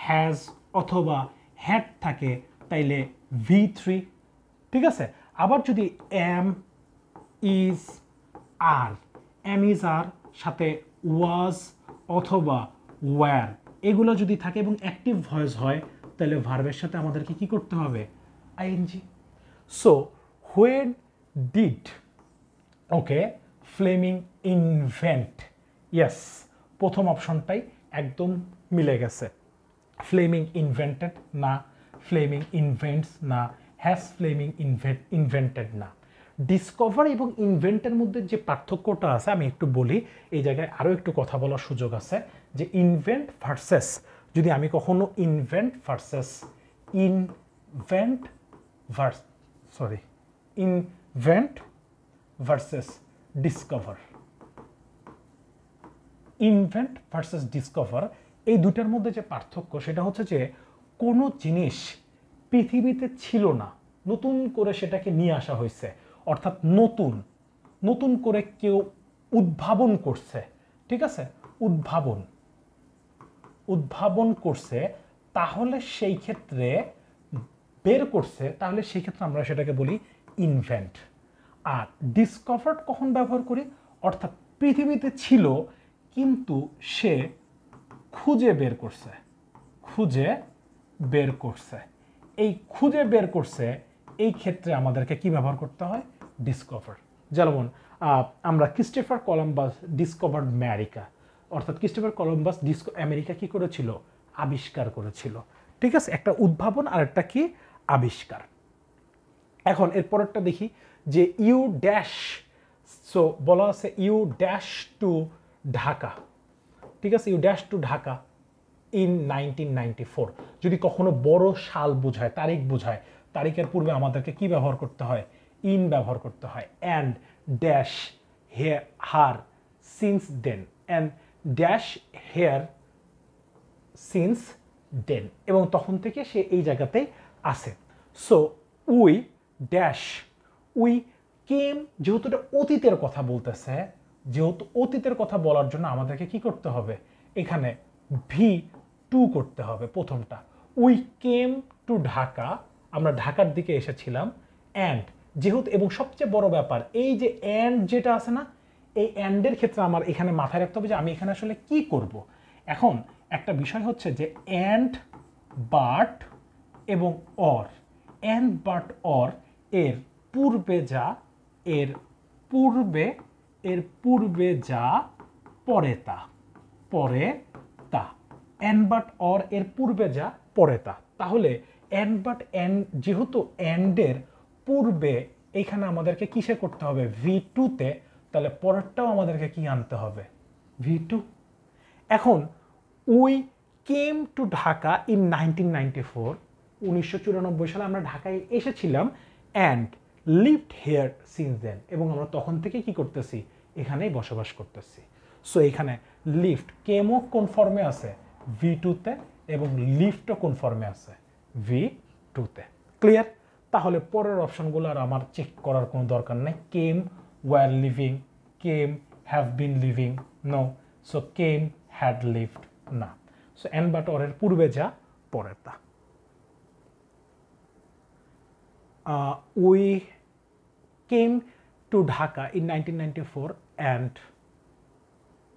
হ্যাজ অথবা হ্যাড থাকে তাইলে V3, ঠিক আছে? আবার যদি am, is, are, am is are সাথে ওয়াজ অথবা ওয়্যার এগুলো যদি থাকে এবং অ্যাক্টিভ ভয়েস হয় তাহলে ভার্বের সাথে আমাদেরকে কি করতে হবে, ING. So when did, okay, Fleming invent, yes, প্রথম অপশনটাই একদম মিলে গেছে। ফ্লেমিং ইনভেন্টেড না, ফ্লেমিং ইনভেন্টস না, হ্যাজ ফ্লেমিং ইনভেন্টেড না। ডিসকভার এবং ইনভেন্টের মধ্যে যে পার্থক্যটা আছে আমি একটু বলি, এই জায়গায় আরও একটু কথা বলার সুযোগ আছে, যে ইনভেন্ট ভার্সেস, যদি আমি কখনো invent versus invent versus discover, invent versus discover, এই দুটার মধ্যে যে পার্থক্য সেটা হচ্ছে যে কোনো জিনিস পৃথিবীতে ছিল না, নতুন করে সেটাকে নিয়ে আসা হয়েছে, অর্থাৎ নতুন নতুন করে কেউ উদ্ভাবন করছে, ঠিক আছে, উদ্ভাবন করছে, তাহলে সেই ক্ষেত্রে বের করছে, তাহলে সেই ক্ষেত্রে আমরা সেটাকে বলি ইনভেন্ট। আর ডিসকভার্ড কখন ব্যবহার করি, অর্থাৎ পৃথিবীতে ছিল কিন্তু সে খুঁজে বের করছে, এই খুঁজে বের করছে এই ক্ষেত্রে আমাদেরকে কি ব্যবহার করতে হয়? ডিসকভার। যেমন আমরা ক্রিস্টোফার কলম্বাস ডিসকভার্ড আমেরিকা, অর্থাৎ ক্রিস্টোফার কলম্বাস আমেরিকা কি করেছিল? আবিষ্কার করেছিল। ঠিক আছে, একটা উদ্ভাবন আর একটা কি? আবিষ্কার। এখন এর পরেরটা দেখি যে ইউ ড্যাশ, সো বলা আছে ইউ ড্যাশ টু ঢাকা। ঠিক আছে, you dash to Dhaka in 1994। যদি কখনো বড় সাল বোঝায়, তারিখ বোঝায়, তারিখের পূর্বে আমাদেরকে কি ব্যবহার করতে হয়? ইন ব্যবহার করতে হয়। And dash her since then, and dash here since then, এবং তখন থেকে সে এই জায়গাতেই আছে। So we dash, we came, যেহেতু এটা অতীতের কথা বলতেছে, যেহেতু অতীতের কথা বলার জন্য আমাদেরকে কি করতে হবে? এখানে ভি টু করতে হবে প্রথমটা। উই কেম টু ঢাকা, আমরা ঢাকার দিকে এসেছিলাম। অ্যান্ড যেহেতু, এবং সবচেয়ে বড় ব্যাপার এই যে অ্যান্ড যেটা আছে না, এই অ্যান্ডের ক্ষেত্রে আমার এখানে মাথায় রাখতে হবে যে আমি এখানে আসলে কি করব। এখন একটা বিষয় হচ্ছে যে অ্যান্ড, বাট এবং অর, অ্যান্ড বাট অর এর পূর্বে যা, এর পূর্বে যা, পরে তা, পরে তা। অ্যান্ড বাট অর এর পূর্বে যা, পরে তা। তাহলে অ্যান্ড বাট অ্যান্ড, যেহেতু অ্যান্ডের পূর্বে এখানে আমাদেরকে কিসে করতে হবে? V2 তে, তাহলে পরেরটাও আমাদেরকে কি আনতে হবে? V2। এখন we came to Dhaka in 1994, 1994 সালে আমরা ঢাকায় এসেছিলাম। And lived here since then, এবং আমরা তখন থেকে কি করতেছি? এখানেই বসবাস করতেছি। সো এখানে লিফট, কেমও কোন ফর্মে আছে? V2 তে, এবং লিফটও কোন ফর্মে আছে? V2 তে। ক্লিয়ার? তাহলে পরের অপশনগুলো আর আমার চেক করার কোনো দরকার নেই। Came, were living, came, have been living, no. So came, had lived, না। সো অ্যান্ড বাট অরের পূর্বে যা, পরের তা। We came to Dhaka in 1994 and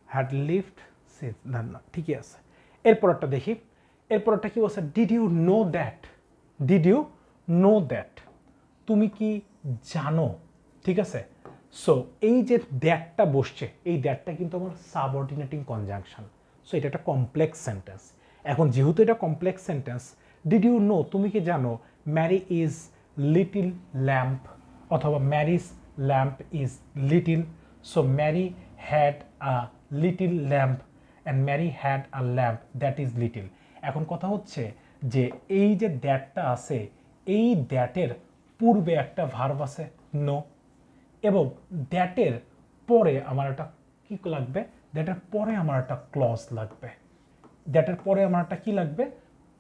had lived since, না ঠিকই আছে। এরপরটা দেখি, এরপরটা কি বলছে? Did you know that, did you know that, তুমি কি জানো? ঠিক আছে, সো এই যে দ্যাটটা বসছে, এই দ্যাটটা কিন্তু আমার সাবঅর্ডিনেটিং কনজাংশন। সো এটা একটা কমপ্লেক্স সেন্টেন্স। এখন যেহেতু এটা complex sentence, did you know, তুমি কি জানো, ম্যারি ইজ লিটিল ল্যাম্প, অথবা Mary's lamp is little. So Mary had a little lamp and Mary had a lamp that is little. এখন কথা হচ্ছে যে এই যে দ্যাটটা আছে, এই দ্যাটের পূর্বে একটা ভার্ব আছে নো, এবং দ্যাটের পরে আমার একটা কি লাগবে? দ্যাটের পরে আমার একটা ক্লজ লাগবে। দ্যাটের পরে আমার একটা কি লাগবে?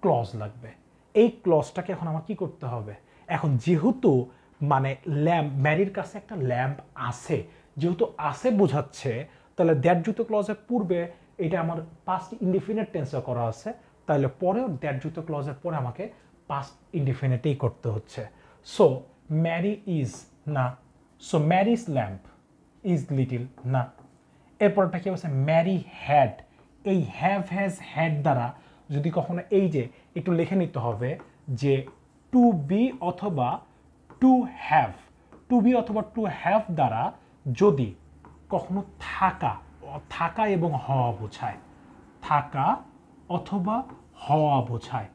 ক্লজ লাগবে। এই ক্লজটাকে এখন আমার কি করতে হবে? এখন যেহেতু মানে ল্যাম্প, ম্যারির কাছে একটা ল্যাম্প আছে, যেহেতু আছে বোঝাচ্ছে, তাহলে দ্যাট যুক্ত ক্লজের পূর্বে এটা আমার পাস্ট ইনডিফিনিট টেন্সে করা আছে, তাহলে পরেও দ্যাট যুক্ত ক্লজের পরে আমাকে পাস্ট ইনডিফিনিটেই করতে হচ্ছে। সো ম্যারি ইজ, না। So Mary's lamp is little, না। এরপরটা কি হচ্ছে? ম্যারি হ্যাড, এই হ্যাভ হ্যাজ হ্যাড দ্বারা যদি কখনো, এই যে একটু লিখে নিতে হবে যে টু বি অথবা টু হ্যাভ, টু বি অথবা টু হ্যাভ দ্বারা যদি কখনো থাকা, থাকা এবং হওয়া বোঝায়, থাকা অথবা হওয়া বোঝায়,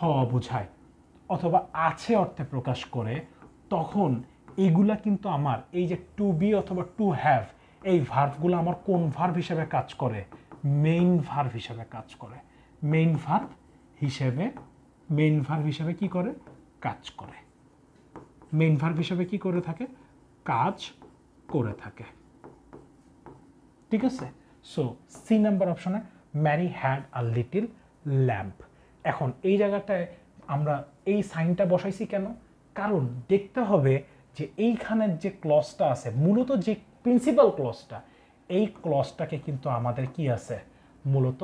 হওয়া বোঝায়, অথবা আছে অর্থে প্রকাশ করে, তখন এইগুলা কিন্তু আমার এই যে টু বি অথবা টু হ্যাভ, এই ভার্বগুলো আমার কোন ভার্ব হিসেবে কাজ করে? মেইন ভার্ব হিসেবে কাজ করে। মেইন ভার্ব হিসেবে, মেইন ভার্ব হিসেবে কি করে? কাজ করে। মেইন ভার্ব হিসেবে কি করে থাকে? কাজ করে থাকে। ঠিক আছে? সো সি নাম্বার অপশনে Mary had a little lamp. এখন এই জায়গাটায় আমরা এই সাইনটা বসাইছি কেন? কারণ দেখতে হবে যে এইখানের যে ক্লজটা আছে, মূলত যে প্রিন্সিপাল ক্লজটা, এই ক্লজটাকে কিন্তু আমাদের কি আছে? মূলত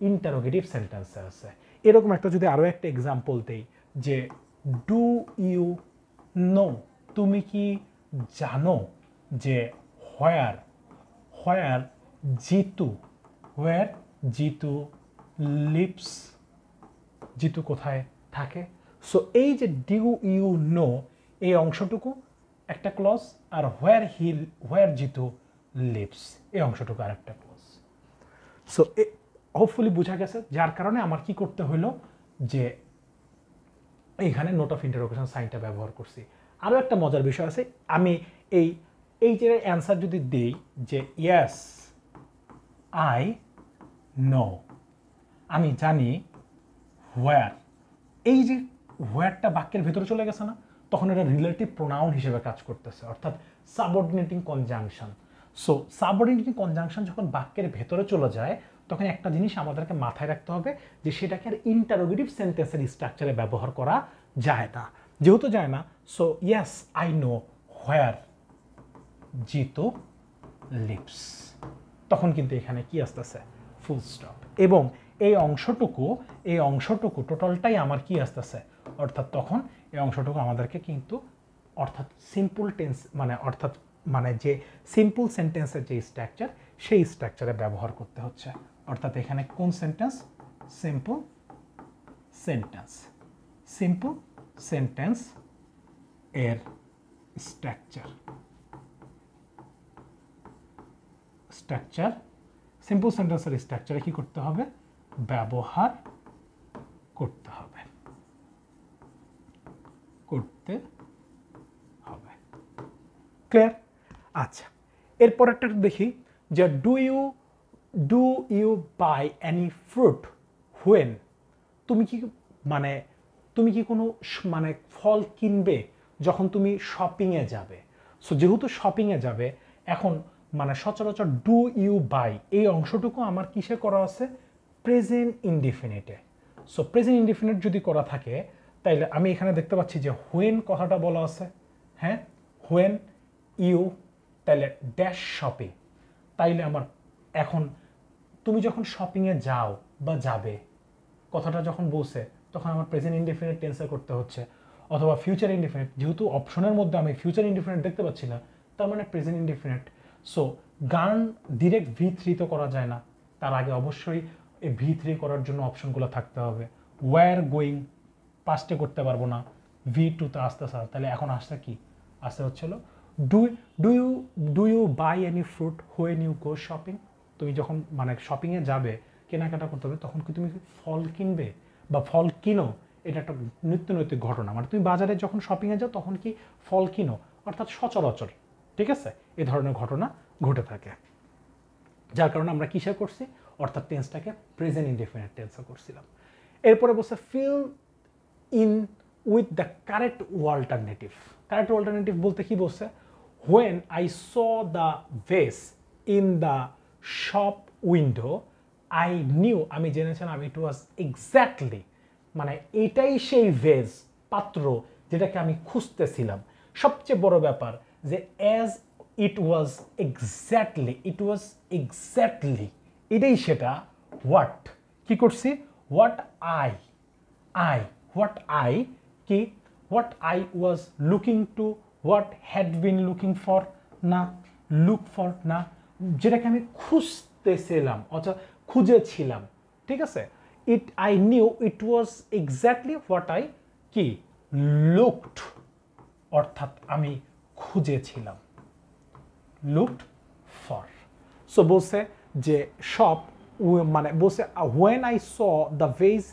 ইন্টারোগেটিভ সেন্টেন্সে আছে। এরকম একটা যদি আরও একটা এক্সাম্পল দেই যে ডু ইউ নো, তুমি কি জানো যে হোয়ার, হোয়ার জিতু, হোয়ার জিতু লিভস, জিতু কোথায় থাকে? সো এই যে ডিউ ইউ নো এই অংশটুকু একটা ক্লজ, আর হোয়ার জিতু লিভস এই অংশটুকু আর একটা ক্লজ। সো হোপফুলি বোঝা গেছে, যার কারণে আমার কি করতে হলো যে এইখানে নোট অফ ইন্টারোগেশন সাইনটা ব্যবহার করছি। আরও একটা মজার বিষয় আছে, আমি এই যে অ্যান্সার যদি দিই যে ইয়েস আই নো, আমি জানি হোয়ার, এই যে হোয়ারটা বাক্যের ভেতরে চলে গেছে না, তখন এটা রিলেটিভ প্রোনাউন হিসেবে কাজ করতেছে, অর্থাৎ subordinating conjunction. So subordinating conjunction যখন বাক্যের ভেতরে চলে যায়, তখন একটা জিনিস আমাদেরকে মাথায় রাখতে হবে যে সেটাকে আর ইন্টারোগেটিভ সেন্টেন্সের স্ট্রাকচারে ব্যবহার করা যায় না। যেহেতু যায় না, so yes I know where Jitu lives, তখন কিন্তু এখানে কি আসতেছে, ফুল স্টপ। এবং এই অংশটুকু টোটালটাই আমার কি আসতেছে, অর্থাৎ তখন এই অংশটুকু আমাদেরকে কিন্তু অর্থাৎ সিম্পল টেন্স মানে যে সিম্পল সেন্টেন্সের যে স্ট্রাকচার, সেই স্ট্রাকচারে ব্যবহার করতে হচ্ছে। অর্থাৎ এখানে কোন সেন্টেন্স, সিম্পল সেন্টেন্স এর স্ট্রাকচার সিম্পল সেন্টেন্সের স্ট্রাকচারে কি করতে হবে, ব্যবহার করতে হবে। ক্লিয়ার? আচ্ছা, এরপর একটা দেখি যে do you buy any fruit when, তুমি কি কোনো ফল কিনবে যখন তুমি শপিংয়ে যাবে। সো যেহেতু শপিংয়ে যাবে, এখন সচরাচর ডু ইউ বাই এই অংশটুকু আমার কিসে করা আছে, প্রেজেন্ট ইনডিফিনিটে। সো প্রেজেন্ট ইনডিফিনিট যদি করা থাকে, তাইলে আমি এখানে দেখতে পাচ্ছি যে হোয়েন কথাটা বলা আছে, হ্যাঁ, হোয়েন ইউ, তাইলে ড্যাশ শপিং, তাইলে আমার এখন তুমি যখন শপিংয়ে যাও বা যাবে কথাটা যখন বলছে, তখন আমার প্রেজেন্ট ইনডিফিনিট টেন্সে করতে হচ্ছে, অথবা ফিউচার ইনডিফিনিট, যেহেতু অপশনের মধ্যে আমি ফিউচার ইনডিফিনিট দেখতে পাচ্ছি না, তার মানে প্রেজেন্ট ইনডিফিনিট। সো গান ডিরেক্ট V3 তো করা যায় না, তার আগে অবশ্যই এই V3 করার জন্য অপশনগুলো থাকতে হবে। ওয়্যার গোয়িং পাস্টে করতে পারবো না, V2 তে আসতে স্যার, তাহলে এখন আসতে কি আসতে হচ্ছিল do you buy any fruit when you go shopping, তুমি যখন শপিংয়ে যাবে, কেনাকাটা করতে হবে, তখন কি তুমি ফল কিনবে বা ফল কিনো, এটা একটা নিত্যনৈতিক ঘটনা। তুমি বাজারে যখন শপিংয়ে যাও তখন কি ফল কিনো, অর্থাৎ সচরাচর, ঠিক আছে, এই ধরনের ঘটনা ঘটে থাকে, যার কারণে আমরা কিসে করছি, অর্থাৎ টেন্সটাকে প্রেজেন্ট ইনডেফিনিট টেন্সে করছিলাম। এরপরে বলছে fill in with the correct alternative. Correct alternative বলতে কি বলছে, when I saw the vase in the shop window I knew, আমি জেনেছিলাম ইট ওয়াজ এক্স্যাক্টলি, এটাই সেই ভেজ পাত্র যেটাকে আমি খুঁজতেছিলাম। সবচেয়ে বড় ব্যাপার যে অ্যাজ ইট ওয়াজ এক্স্যাক্টলি এটাই সেটা, হোয়াট কি করছি, what I was looking to, what had been looking for না, লুক ফর না, যেটাকে আমি খুঁজতেছিলাম অথবা খুঁজেছিলাম, ঠিক আছে। I knew it was exactly what I কি লুকড, অর্থাৎ আমি খুঁজেছিলাম, লুকড ফর। সো বলছে যে শপ, বলছে when I saw the veg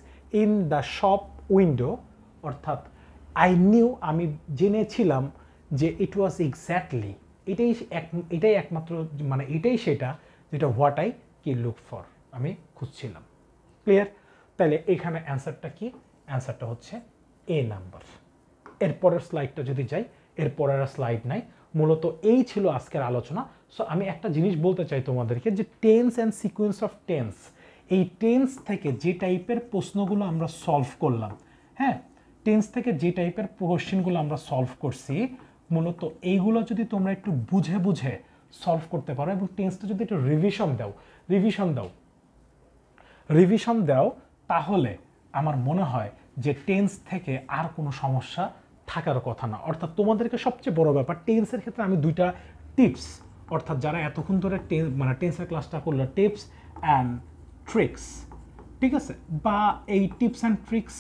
in the shop window, অর্থাৎ আই নিউ, আমি জেনেছিলাম যে ইট ওয়াজ এক্স্যাক্টলি, এটাই একমাত্র এটাই সেটা যেটা হোয়াট আই কি লুক ফর, আমি খুঁজছিলাম। ক্লিয়ার? তাহলে এখানে অ্যান্সারটা কি, অ্যান্সারটা হচ্ছে এ নাম্বার। এরপরের স্লাইডটা যদি যাই, এরপরের স্লাইড নাই, মূলত এই ছিল আজকের আলোচনা। সো আমি একটা জিনিস বলতে চাই তোমাদেরকে যে tense and sequence of tense, এই টেন্স থেকে যে টাইপের প্রশ্নগুলো আমরা সলভ করলাম, হ্যাঁ, টেন্স থেকে যে টাইপের কোশ্চেনগুলো আমরা সলভ করছি, মূলত এইগুলো যদি তোমরা একটু বুঝে বুঝে সলভ করতে পারো এবং টেন্সটা যদি একটু রিভিশন দাও, তাহলে আমার মনে হয় যে টেন্স থেকে আর কোনো সমস্যা থাকার কথা না। অর্থাৎ তোমাদেরকে সবচেয়ে বড় ব্যাপার টেন্সের ক্ষেত্রে আমি দুইটা টিপস, অর্থাৎ যারা এতক্ষণ ধরে টেন্সের ক্লাসটা করলো, টিপস অ্যান্ড ট্রিক্স, ঠিক আছে, বা এই টিপস অ্যান্ড ট্রিক্স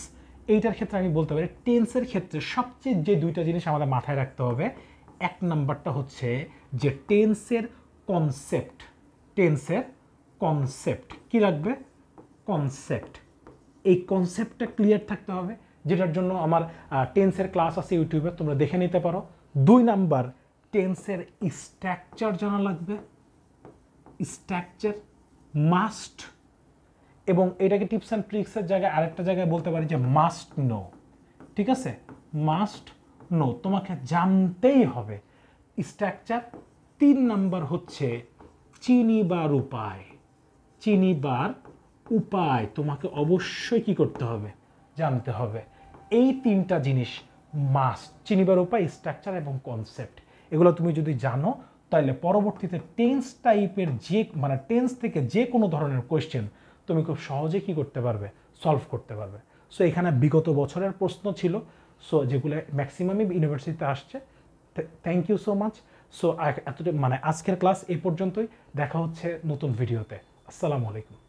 এইটার ক্ষেত্রে আমি বলতে পারি টেন্সের ক্ষেত্রে সবচেয়ে যে দুইটা জিনিস আমাদের মাথায় রাখতে হবে, এক নাম্বারটা হচ্ছে যে টেন্সের কনসেপ্ট। টেন্সের কনসেপ্ট কি রাখবে? কনসেপ্ট। এই কনসেপ্টটা ক্লিয়ার থাকতে হবে, যেটার জন্য আমার টেন্সের ক্লাস আছে ইউটিউবে, তোমরা দেখে নিতে পারো। 2 নাম্বার, টেন্সের স্ট্রাকচার জানা লাগবে। স্ট্রাকচার মাস্ট, এবং এটাকে টিপস অ্যান্ড ট্রিক্সের জায়গায় আরেকটা জায়গায় বলতে পারি যে মাস্ট নো। ঠিক আছে, মাস্ট নো, তোমাকে জানতেই হবে স্ট্রাকচার। 3 নাম্বার হচ্ছে চিনিবার উপায়। চিনিবার উপায় তোমাকে অবশ্যই কি করতে হবে? জানতে হবে। এই 3টা জিনিস মাস্ট, চিনিবার উপায়, স্ট্রাকচার এবং কনসেপ্ট। এগুলো তুমি যদি জানো তাহলে পরবর্তীতে টেন্স টাইপের মানে টেন্স থেকে যে কোনো ধরনের কোয়েশ্চেন তুমি খুব সহজে কি করতে পারবে? সলভ করতে পারবে। সো এখানে বিগত বছরের প্রশ্ন ছিল, সো যেগুলো ম্যাক্সিমামই ইউনিভার্সিটিতে আসছে। Thank you so much. So এতটা মানে আজকের ক্লাস এই পর্যন্তই। দেখা হচ্ছে নতুন ভিডিওতে। আসসালামু আলাইকুম।